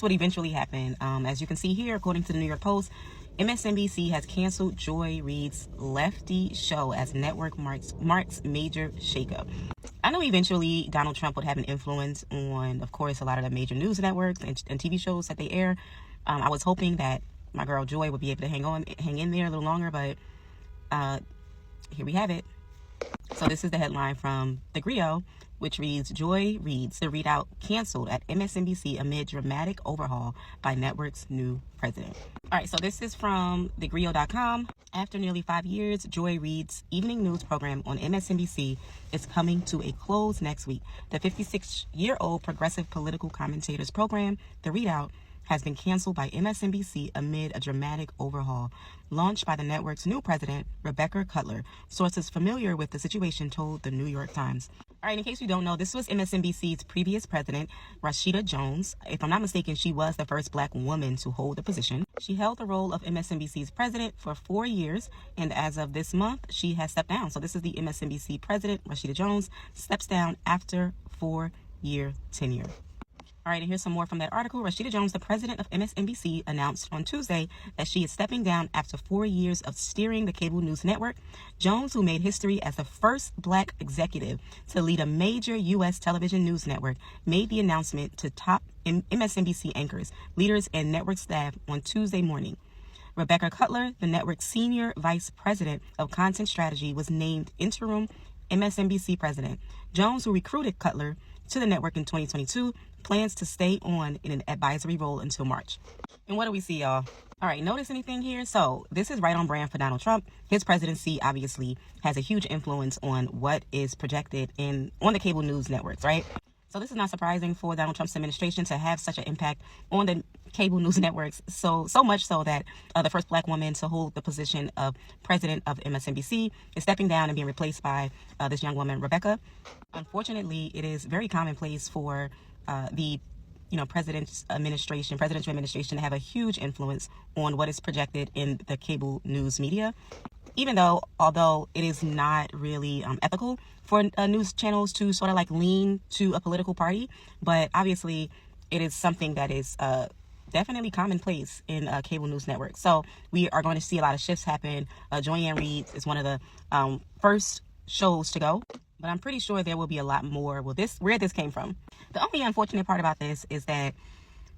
this would eventually happen. As you can see here, according to the New York Post, MSNBC has canceled Joy Reid's lefty show as network marks major shakeup. I know eventually Donald Trump would have an influence on, of course, a lot of the major news networks and TV shows that they air. I was hoping that my girl Joy would be able to hang in there a little longer, but here we have it. So this is the headline from The Griot, which reads, Joy Reid's The Reid Out canceled at MSNBC amid dramatic overhaul by network's new president. All right, so this is from thegriot.com. After nearly 5 years, Joy Reid's evening news program on MSNBC is coming to a close next week. The 56-year-old progressive political commentator's program, The Reid Out, has been canceled by MSNBC amid a dramatic overhaul launched by the network's new president, Rebecca Cutler. Sources familiar with the situation told the New York Times. All right, in case you don't know, this was MSNBC's previous president, Rashida Jones. If I'm not mistaken, she was the first Black woman to hold the position. She held the role of MSNBC's president for 4 years, and as of this month, she has stepped down. So this is the MSNBC president, Rashida Jones, steps down after 4-year tenure. All right, and here's some more from that article. Rashida Jones, the president of MSNBC, announced on Tuesday that she is stepping down after 4 years of steering the cable news network. Jones, who made history as the first Black executive to lead a major U.S. television news network, made the announcement to top MSNBC anchors, leaders, and network staff on Tuesday morning. Rebecca Cutler, the network's senior vice president of content strategy, was named interim MSNBC president. Jones, who recruited Cutler to the network in 2022, plans to stay on in an advisory role until March. And what do we see, y'all? All right, notice anything here? So this is right on brand for Donald Trump. His presidency obviously has a huge influence on what is projected on the cable news networks, right? So this is not surprising for Donald Trump's administration to have such an impact on the cable news networks. So much so that the first Black woman to hold the position of president of MSNBC is stepping down and being replaced by this young woman, Rebecca. Unfortunately, it is very commonplace for the presidential administration to have a huge influence on what is projected in the cable news media. Although it is not really ethical for news channels to sort of like lean to a political party, but obviously it is something that is definitely commonplace in cable news networks. So we are going to see a lot of shifts happen. Joy Reid is one of the first shows to go, but I'm pretty sure there will be a lot more. Where this came from. The only unfortunate part about this is that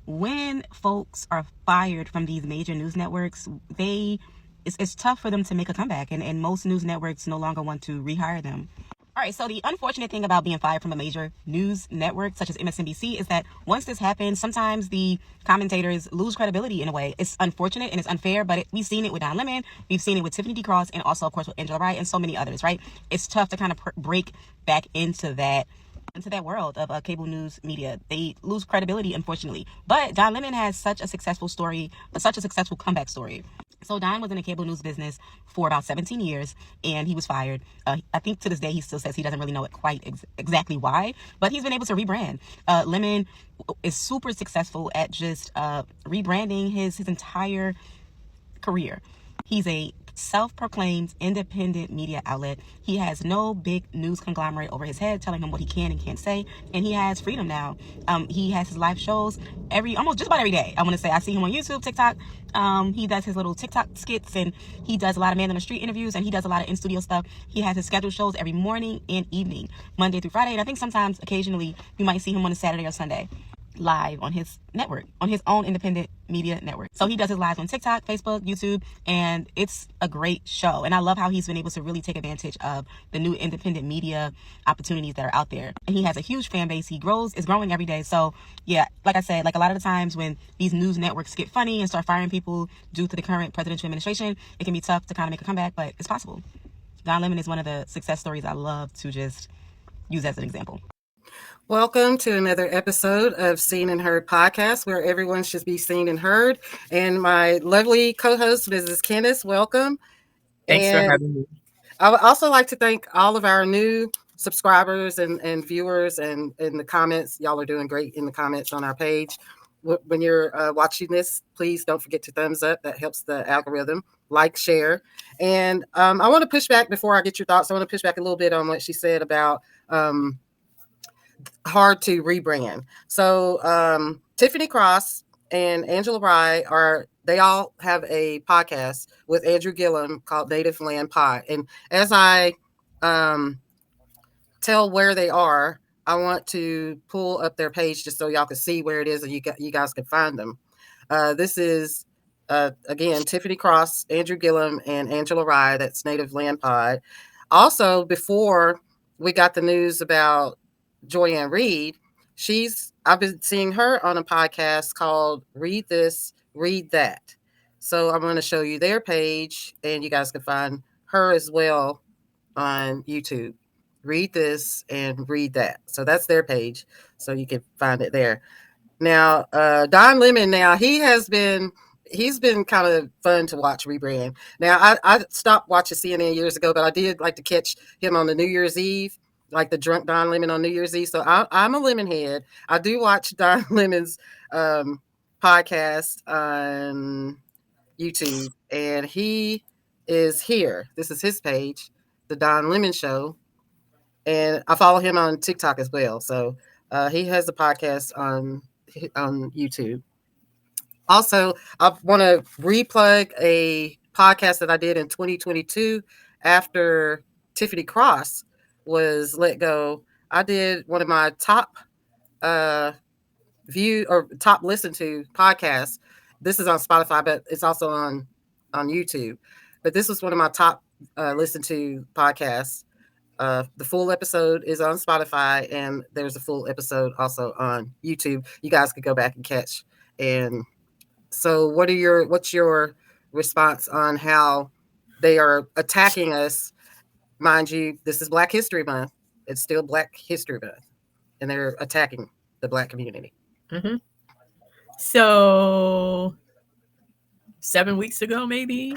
when folks are fired from these major news networks, it's tough for them to make a comeback, and most news networks no longer want to rehire them. All right, so the unfortunate thing about being fired from a major news network such as MSNBC is that once this happens, sometimes the commentators lose credibility in a way. It's unfortunate and it's unfair, but we've seen it with Don Lemon, we've seen it with Tiffany D. Cross, and also, of course, with Angela Wright and so many others, right? It's tough to kind of break back into that world of cable news media. They lose credibility, unfortunately. But Don Lemon has such a successful comeback story. So Don was in the cable news business for about 17 years, and he was fired. I think to this day he still says he doesn't really know it quite exactly why, but he's been able to rebrand. Lemon is super successful at just rebranding his entire career. He's a self-proclaimed independent media outlet. He has no big news conglomerate over his head telling him what he can and can't say, and he has freedom now. He has his live shows almost just about every day. I want to say I see him on YouTube, TikTok. He does his little TikTok skits, and he does a lot of man on the street interviews, and he does a lot of in-studio stuff. He has his scheduled shows every morning and evening, Monday through Friday, and I think sometimes occasionally you might see him on a Saturday or Sunday live on his network, on his own independent media network. So he does his lives on TikTok, Facebook, YouTube, and it's a great show. And I love how he's been able to really take advantage of the new independent media opportunities that are out there. And he has a huge fan base. Is growing every day. So yeah, like I said, like a lot of the times when these news networks get funny and start firing people due to the current presidential administration, it can be tough to kind of make a comeback, but it's possible. Don Lemon is one of the success stories I love to just use as an example. Welcome to another episode of Seen and Heard podcast, where everyone should be seen and heard. And my lovely co-host, Mrs. Kenneth, welcome. Thanks for having me. I would also like to thank all of our new subscribers and viewers and in the comments. Y'all are doing great in the comments on our page. When you're watching this, please don't forget to thumbs up. That helps the algorithm. Like, share. And I want to push back before I get your thoughts. I want to push back a little bit on what she said about hard to rebrand. So Tiffany Cross and Angela Rye they all have a podcast with Andrew Gillum called Native Land Pod. And as I tell where they are, I want to pull up their page just so y'all can see where it is and you guys can find them. This is again Tiffany Cross, Andrew Gillum, and Angela Rye. That's Native Land Pod. Also, before we got the news about Joyanne Reid, I've been seeing her on a podcast called Read This, Read That. So I'm going to show you their page, and you guys can find her as well on YouTube. Read This and Read That. So that's their page. So you can find it there. Now, Don Lemon, he's been kind of fun to watch rebrand. Now, I stopped watching CNN years ago, but I did like to catch him on the New Year's Eve, like the drunk Don Lemon on New Year's Eve. So I'm a lemon head. I do watch Don Lemon's podcast on YouTube, and he is here. This is his page, The Don Lemon Show. And I follow him on TikTok as well. So he has a podcast on YouTube. Also, I want to replug a podcast that I did in 2022 after Tiffany Cross was let go. I did one of my top view or top listened to podcasts. This is on Spotify, but it's also on YouTube. But this was one of my top listened to podcasts. The full episode is on Spotify, and there's a full episode also on YouTube. You guys could go back and catch. And so, what's your response on how they are attacking us? Mind you, this is Black History Month. It's still Black History Month, and they're attacking the Black community. Mm-hmm. So 7 weeks ago, maybe,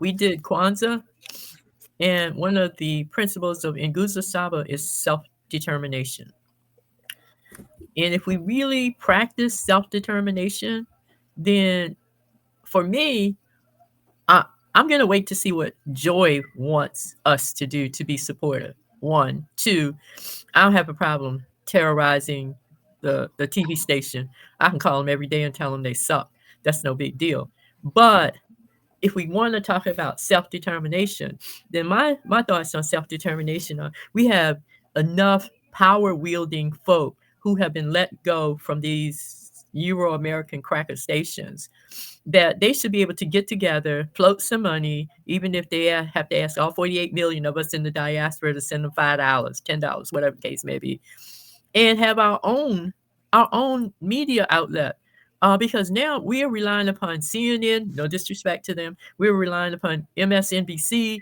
we did Kwanzaa. And one of the principles of Nguzo Saba is self-determination. And if we really practice self-determination, then for me, I'm going to wait to see what Joy wants us to do to be supportive. 1, 2, I don't have a problem terrorizing the TV station. I can call them every day and tell them they suck. That's no big deal. But if we want to talk about self-determination, then my thoughts on self-determination are we have enough power-wielding folk who have been let go from these Euro-American cracker stations that they should be able to get together, float some money, even if they have to ask all 48 million of us in the diaspora to send them $5, $10, whatever the case may be, and have our own media outlet. Because now we are relying upon CNN, no disrespect to them. We're relying upon MSNBC,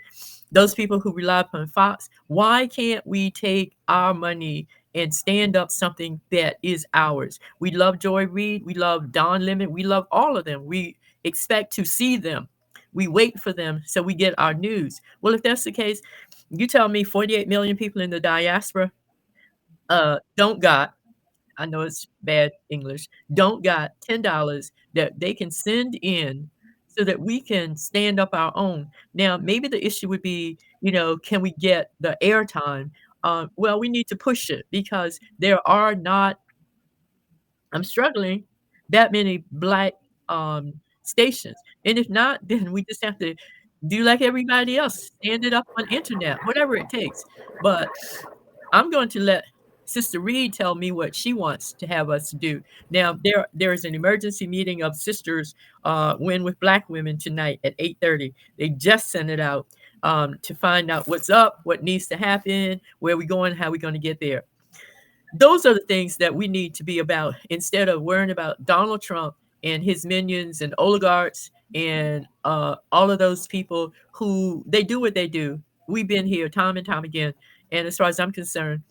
those people who rely upon Fox. Why can't we take our money and stand up something that is ours? We love Joy Reid. We love Don Lemon. We love all of them. We expect to see them. We wait for them so we get our news. Well, if that's the case, you tell me 48 million people in the diaspora don't got, I know it's bad English, don't got $10 that they can send in so that we can stand up our own. Now, maybe the issue would be, can we get the airtime? Well, we need to push it because there are not, I'm struggling, that many Black stations. And if not, then we just have to do like everybody else, stand it up on internet, whatever it takes. But I'm going to let Sister Reid tell me what she wants to have us do. Now, there is an emergency meeting of sisters, Win with Black Women tonight at 8:30. They just sent it out to find out what's up, what needs to happen, where we going, how we going to get there. Those are the things that we need to be about instead of worrying about Donald Trump and his minions and oligarchs and all of those people who they do what they do. We've been here time and time again. And as far as I'm concerned,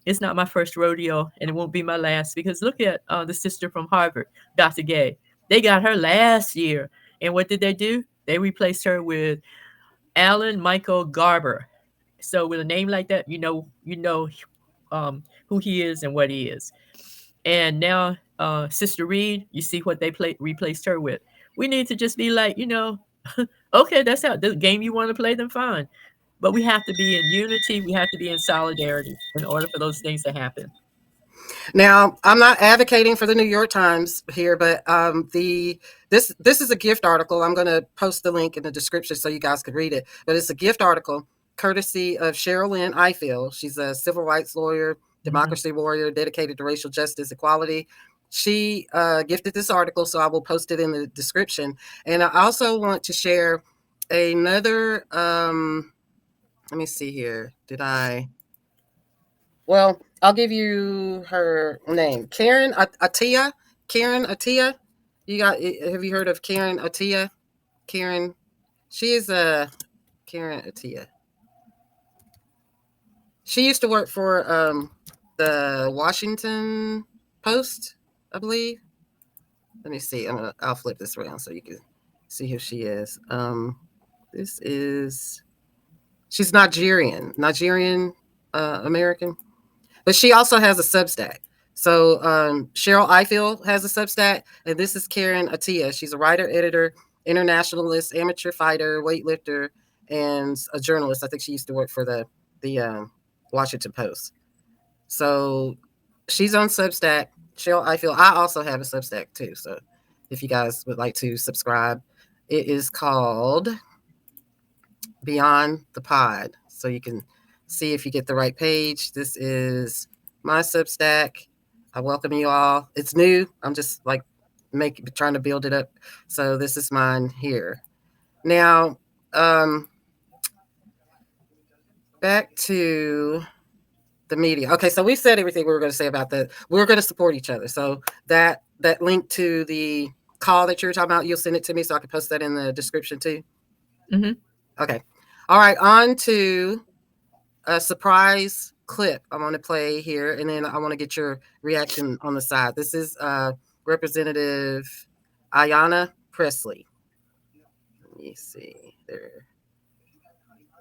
it's not my first rodeo, and it won't be my last, because look at the sister from Harvard, Dr. Gay. They got her last year. And what did they do? They replaced her with Alan Michael Garber. So with a name like that, you know who he is and what he is. And now Sister Reid, you see what they replaced her with. We need to just be like, okay, that's how the game you want to play, then fine. But we have to be in unity. We have to be in solidarity in order for those things to happen. Now, I'm not advocating for the New York Times here, but this is a gift article. I'm going to post the link in the description so you guys can read it. But it's a gift article courtesy of Cheryl Lynn Ifill. She's a civil rights lawyer, democracy warrior, dedicated to racial justice, equality. She gifted this article, so I will post it in the description. And I also want to share another. Let me see here. Well, I'll give you her name, Karen Attiah. Karen Attiah. Have you heard of Karen Attiah? Karen, she is Karen Attiah. She used to work for the Washington Post, I believe. Let me see. I'll flip this around so you can see who she is. She's Nigerian American. But she also has a Substack. So Cheryl Ifill has a Substack, and this is Karen Attiah. She's a writer, editor, internationalist, amateur fighter, weightlifter, and a journalist. I think she used to work for the Washington Post. So she's on Substack. Cheryl Ifill. I also have a Substack too. So if you guys would like to subscribe, it is called Beyond the Pod. So you can see if you get the right page. This is my Substack. I welcome you all. It's new. I'm just like trying to build it up. So this is mine here. Now, back to the media. Okay, so we said everything we were going to say about that. We're going to support each other. So that link to the call that you were talking about, you'll send it to me so I can post that in the description too. Mm-hmm. Okay. All right, on to a surprise clip I'm going to play here, and then I want to get your reaction on the side. This is Representative Ayanna Pressley. Let me see there.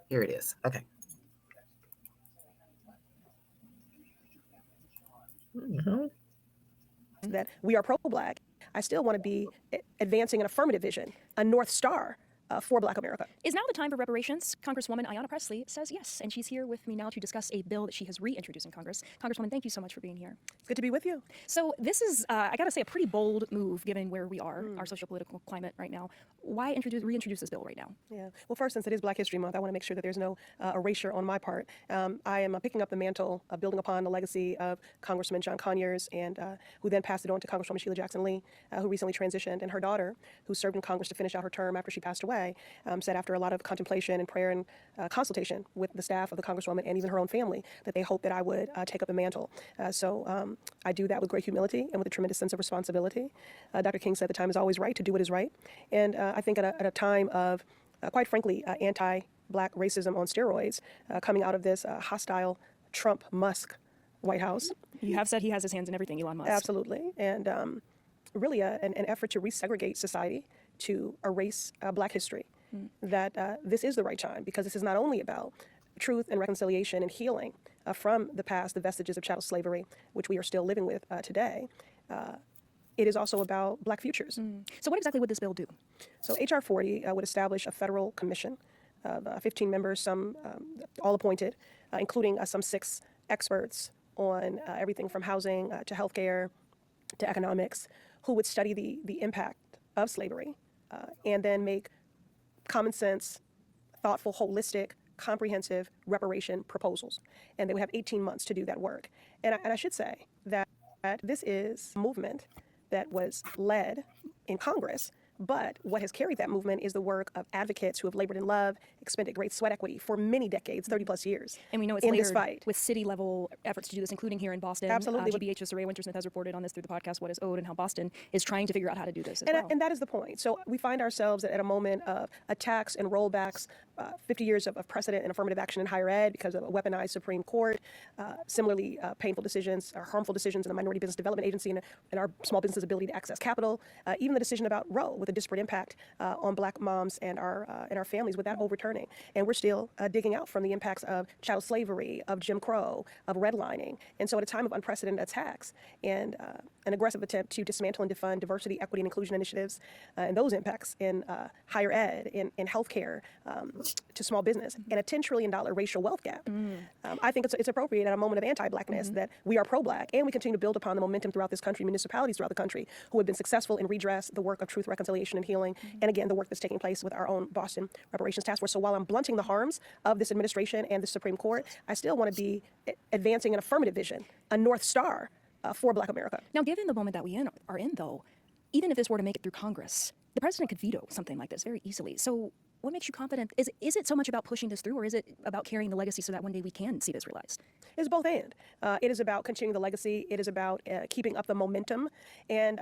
Here it is. Okay. Mm-hmm. That we are pro-Black. I still want to be advancing an affirmative vision, a North Star for Black America. Is now the time for reparations? Congresswoman Ayanna Pressley says yes, and she's here with me now to discuss a bill that she has reintroduced in Congress. Congresswoman, thank you so much for being here. It's good to be with you. So this is, I got to say, a pretty bold move given where we are, our social-political climate right now. Why reintroduce this bill right now? Yeah. Well, first, since it is Black History Month, I want to make sure that there's no erasure on my part. I am picking up the mantle of building upon the legacy of Congressman John Conyers, and who then passed it on to Congresswoman Sheila Jackson Lee, who recently transitioned, and her daughter, who served in Congress to finish out her term after she passed away, said after a lot of contemplation and prayer and consultation with the staff of the Congresswoman and even her own family that they hoped that I would take up the mantle. So I do that with great humility and with a tremendous sense of responsibility. Dr. King said the time is always right to do what is right. And I think at a time of, quite frankly, anti-Black racism on steroids, coming out of this hostile Trump-Musk White House. You have said he has his hands in everything, Elon Musk. Absolutely. And really an effort to resegregate society, to erase Black history. That this is the right time, because this is not only about truth and reconciliation and healing from the past, the vestiges of chattel slavery, which we are still living with today. It is also about Black futures. So what exactly would this bill do? So H.R. 40 would establish a federal commission of 15 members, some all appointed, including some 6 experts on everything from housing to healthcare to economics, who would study the impact of slavery and then make common sense, thoughtful, holistic, comprehensive reparation proposals. And they would have 18 months to do that work. And I should say that this is a movement that was led in Congress, but what has carried that movement is the work of advocates who have labored in love, expended great sweat equity for many decades, 30 plus years. And we know it's in layered this fight with city-level efforts to do this, including here in Boston. Absolutely. GBH's Ray Wintersmith has reported on this through the podcast What is Owed, and how Boston is trying to figure out how to do this as well. And that is the point. So we find ourselves at a moment of attacks and rollbacks, 50 years of precedent and affirmative action in higher ed because of a weaponized Supreme Court, similarly painful decisions or harmful decisions in the Minority Business Development Agency and our small business ability to access capital, even the decision about Roe with a disparate impact on Black moms and our families with that overturning. And we're still digging out from the impacts of chattel slavery, of Jim Crow, of redlining. And so at a time of unprecedented attacks and an aggressive attempt to dismantle and defund diversity, equity, and inclusion initiatives and those impacts in higher ed, in healthcare, to small business, and a $10 trillion racial wealth gap. I think it's appropriate at a moment of anti-Blackness that we are pro-Black and we continue to build upon the momentum throughout this country, municipalities throughout the country who have been successful in redress, the work of truth, reconciliation, and healing, and again, the work that's taking place with our own Boston Reparations Task Force. So while I'm blunting the harms of this administration and the Supreme Court, I still want to be advancing an affirmative vision, a North Star for Black America. Now, given the moment that we are in, though, even if this were to make it through Congress, the president could veto something like this very easily. So what makes you confident? Is it so much about pushing this through, or is it about carrying the legacy so that one day we can see this realized? It's both and. It is about continuing the legacy. It is about keeping up the momentum. And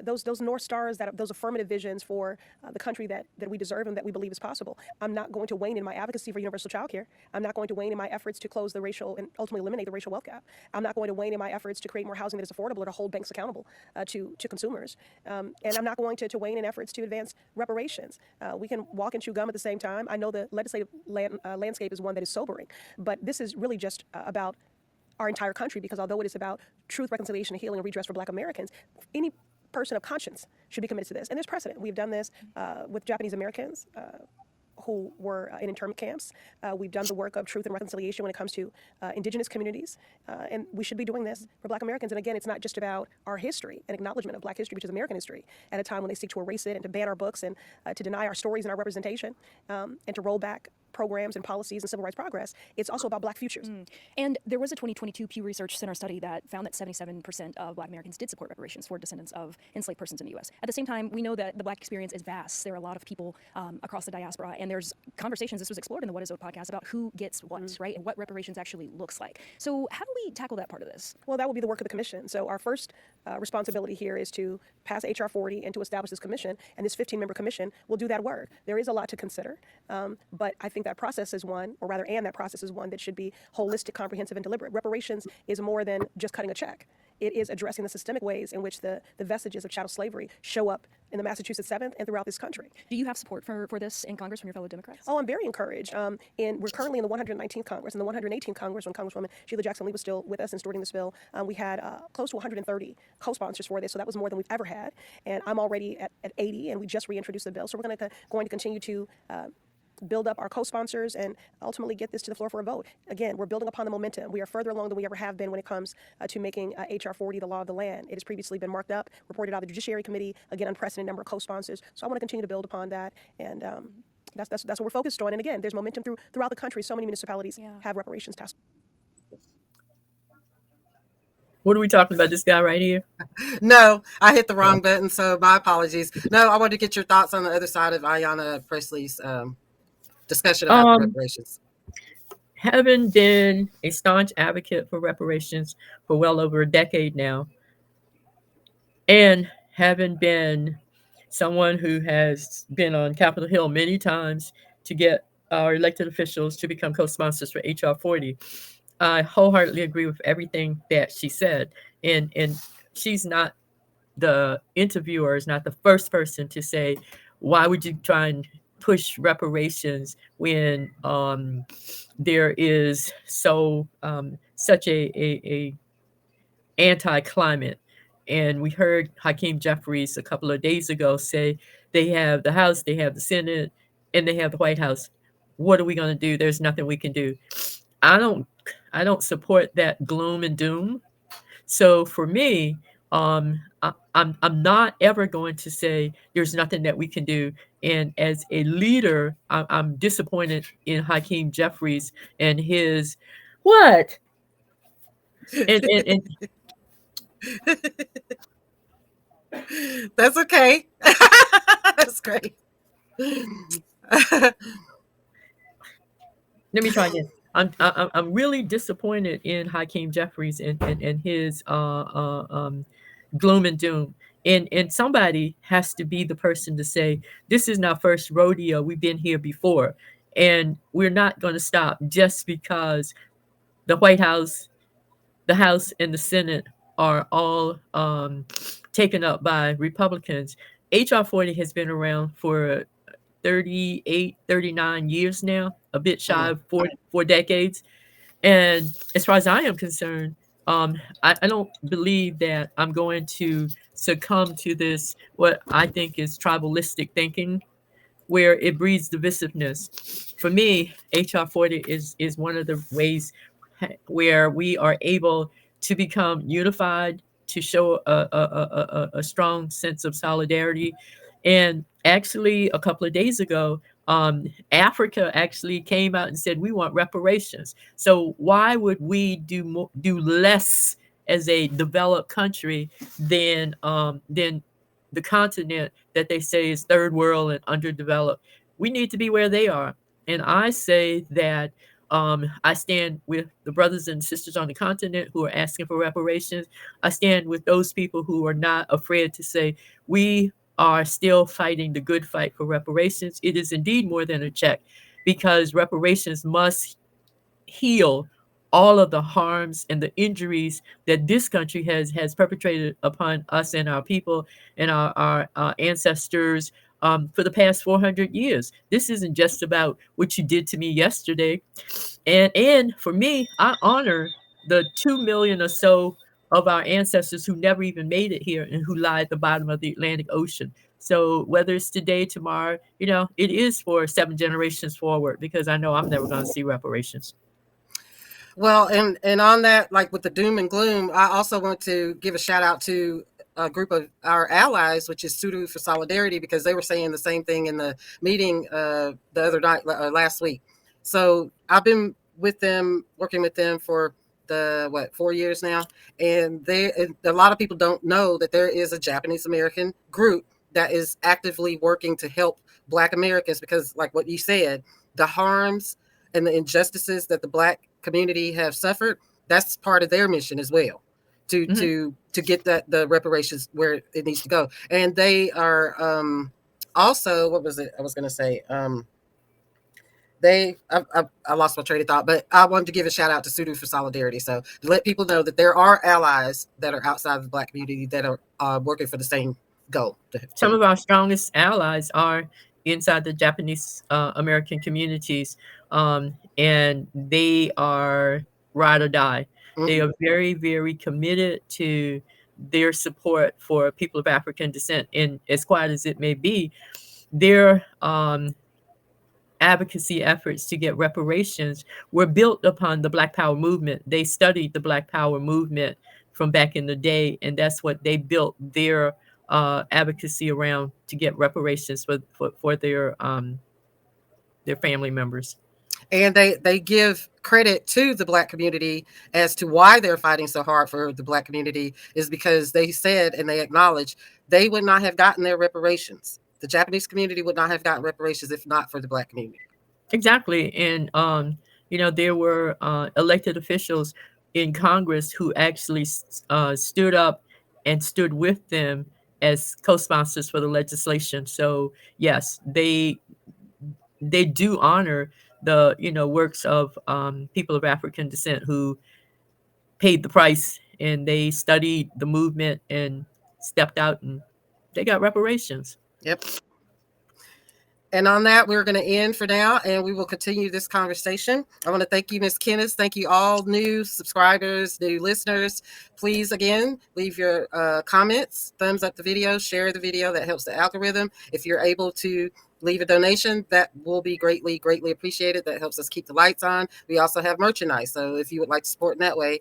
those North Stars, those affirmative visions for the country that we deserve and that we believe is possible. I'm not going to wane in my advocacy for universal child care. I'm not going to wane in my efforts to close the racial and ultimately eliminate the racial wealth gap. I'm not going to wane in my efforts to create more housing that is affordable or to hold banks accountable to consumers. And I'm not going to wane in efforts to advance reparations. We can walk and chew gum at the same time. I know the legislative landscape is one that is sobering, but this is really just about our entire country, because although it is about truth, reconciliation, and healing and redress for Black Americans, any person of conscience should be committed to this. And there's precedent. We've done this with Japanese Americans who were in internment camps. We've done the work of truth and reconciliation when it comes to indigenous communities. And we should be doing this for Black Americans. And again, it's not just about our history and acknowledgement of Black history, which is American history, at a time when they seek to erase it and to ban our books and to deny our stories and our representation and to roll back programs and policies and civil rights progress. It's also about Black futures. And there was a 2022 Pew Research Center study that found that 77% of Black Americans did support reparations for descendants of enslaved persons in the U.S. At the same time, we know that the Black experience is vast. There are a lot of people across the diaspora, and there's conversations, this was explored in the What Is Owed podcast, about who gets what, right, and what reparations actually looks like. So how do we tackle that part of this? Well, that will be the work of the commission. So our first responsibility here is to pass H.R. 40 and to establish this commission, and this 15-member commission will do that work. There is a lot to consider, but I think that process is one, or rather, and that process is one that should be holistic, comprehensive, and deliberate. Reparations is more than just cutting a check. It is addressing the systemic ways in which the vestiges of chattel slavery show up in the Massachusetts 7th and throughout this country. Do you have support for this in Congress from your fellow Democrats? Oh, I'm very encouraged. And we're currently in the 119th Congress. In the 118th Congress, when Congresswoman Rashida Jackson Lee was still with us and stewarding this bill, we had close to 130 co-sponsors for this, so that was more than we've ever had. And I'm already at 80, and we just reintroduced the bill. So we're going to continue to build up our co-sponsors and ultimately get this to the floor for a vote. Again, we're building upon the momentum. We are further along than we ever have been when it comes to making H.R. 40 the law of the land. It has previously been marked up, reported out of the Judiciary Committee, again, unprecedented number of co-sponsors. So I want to continue to build upon that, and that's what we're focused on. And again, there's momentum throughout the country. So many municipalities have reparations task. What are we talking about? This guy right here? No, I hit the wrong button, so my apologies. No, I wanted to get your thoughts on the other side of Ayanna Presley's discussion about reparations. Having been a staunch advocate for reparations for well over a decade now, and having been someone who has been on Capitol Hill many times to get our elected officials to become co-sponsors for H.R. 40, I wholeheartedly agree with everything that she said. And she's not, the interviewer is not the first person to say, why would you try and push reparations when there is such a anti-climate? And we heard Hakeem Jeffries a couple of days ago say they have the House, they have the Senate, and they have the White House. What are we going to do? There's nothing we can do. I don't support that gloom and doom. So for me, I'm not ever going to say there's nothing that we can do. And as a leader, I'm disappointed in Hakeem Jeffries and his what? And That's okay. That's great. Let me try again. I'm really disappointed in Hakeem Jeffries and his gloom and doom. And somebody has to be the person to say, this is not first rodeo. We've been here before. And we're not going to stop just because the White House, the House, and the Senate are all taken up by Republicans. H.R. 40 has been around for 38, 39 years now, a bit shy of four decades. And as far as I am concerned, I don't believe that I'm going to succumb to this, what I think is tribalistic thinking, where it breeds divisiveness. For me, HR 40 is one of the ways where we are able to become unified, to show a strong sense of solidarity. And actually, a couple of days ago, Africa actually came out and said we want reparations. So why would we do less as a developed country than the continent that they say is third world and underdeveloped? We need to be where they are. And I say that I stand with the brothers and sisters on the continent who are asking for reparations. I stand with those people who are not afraid to say, we are still fighting the good fight for reparations. It is indeed more than a check, because reparations must heal all of the harms and the injuries that this country has perpetrated upon us and our people and our ancestors for the past 400 years. This isn't just about what you did to me yesterday. And for me, I honor the 2 million or so of our ancestors who never even made it here and who lie at the bottom of the Atlantic Ocean. So whether it's today, tomorrow, it is for 7 generations forward, because I know I'm never going to see reparations. Well, and on that, like with the doom and gloom, I also want to give a shout out to a group of our allies, which is Sudu for Solidarity, because they were saying the same thing in the meeting the other night, last week. So I've been with them, working with them for 4 years now, and a lot of people don't know that there is a Japanese American group that is actively working to help Black Americans, because like what you said, the harms and the injustices that the Black community have suffered, that's part of their mission as well, to get the reparations where it needs to go. And they are also, what was it I was going to say, I lost my train of thought, but I wanted to give a shout out to Sudu for Solidarity. So to let people know that there are allies that are outside of the Black community that are working for the same goal. Some of our strongest allies are inside the Japanese American communities, and they are ride or die. They are very, very committed to their support for people of African descent. And as quiet as it may be, their advocacy efforts to get reparations were built upon the Black Power movement. They studied the Black Power movement from back in the day, and that's what they built their advocacy around, to get reparations for their family members. And they give credit to the Black community as to why they're fighting so hard for the Black community, is because they said, and they acknowledge, they would not have gotten their reparations. The Japanese community would not have gotten reparations if not for the Black community. Exactly. And, there were elected officials in Congress who actually stood up and stood with them as co-sponsors for the legislation. So yes, they do honor the works of people of African descent who paid the price, and they studied the movement and stepped out, and they got reparations. Yep. And on that, we're going to end for now, and we will continue this conversation. I want to thank you, Ms. Kenneth. Thank you, all new subscribers, new listeners. Please, again, leave your comments, thumbs up the video, share the video. That helps the algorithm. If you're able to leave a donation, that will be greatly, greatly appreciated. That helps us keep the lights on. We also have merchandise. So if you would like to support in that way,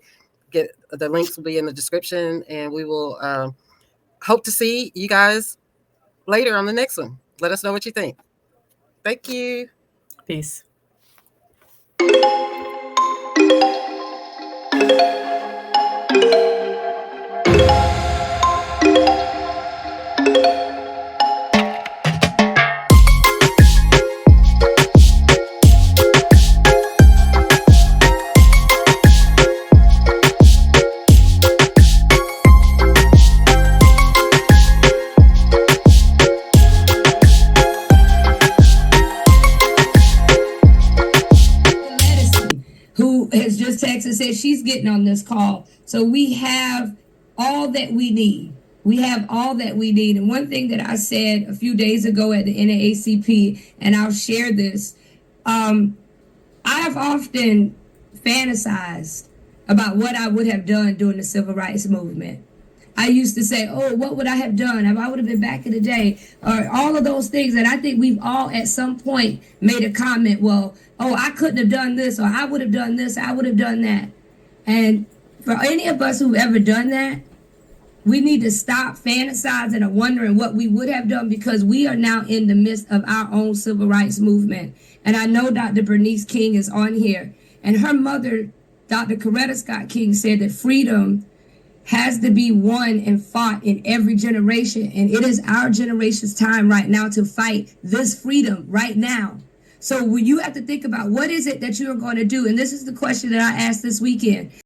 the links will be in the description, and we will hope to see you guys later on the next one. Let us know what you think. Thank you. Peace. Has just texted and said she's getting on this call. So we have all that we need. We have all that we need. And one thing that I said a few days ago at the NAACP, and I'll share this, I have often fantasized about what I would have done during the civil rights movement. I used to say, oh, what would I have done if I would have been back in the day? Or all of those things. And I think we've all at some point made a comment, well, oh, I couldn't have done this, or I would have done this, I would have done that. And for any of us who've ever done that, we need to stop fantasizing and wondering what we would have done, because we are now in the midst of our own civil rights movement. And I know Dr. Bernice King is on here. And her mother, Dr. Coretta Scott King, said that freedom has to be won and fought in every generation. And it is our generation's time right now to fight this freedom right now. So you have to think about, what is it that you are going to do? And this is the question that I asked this weekend.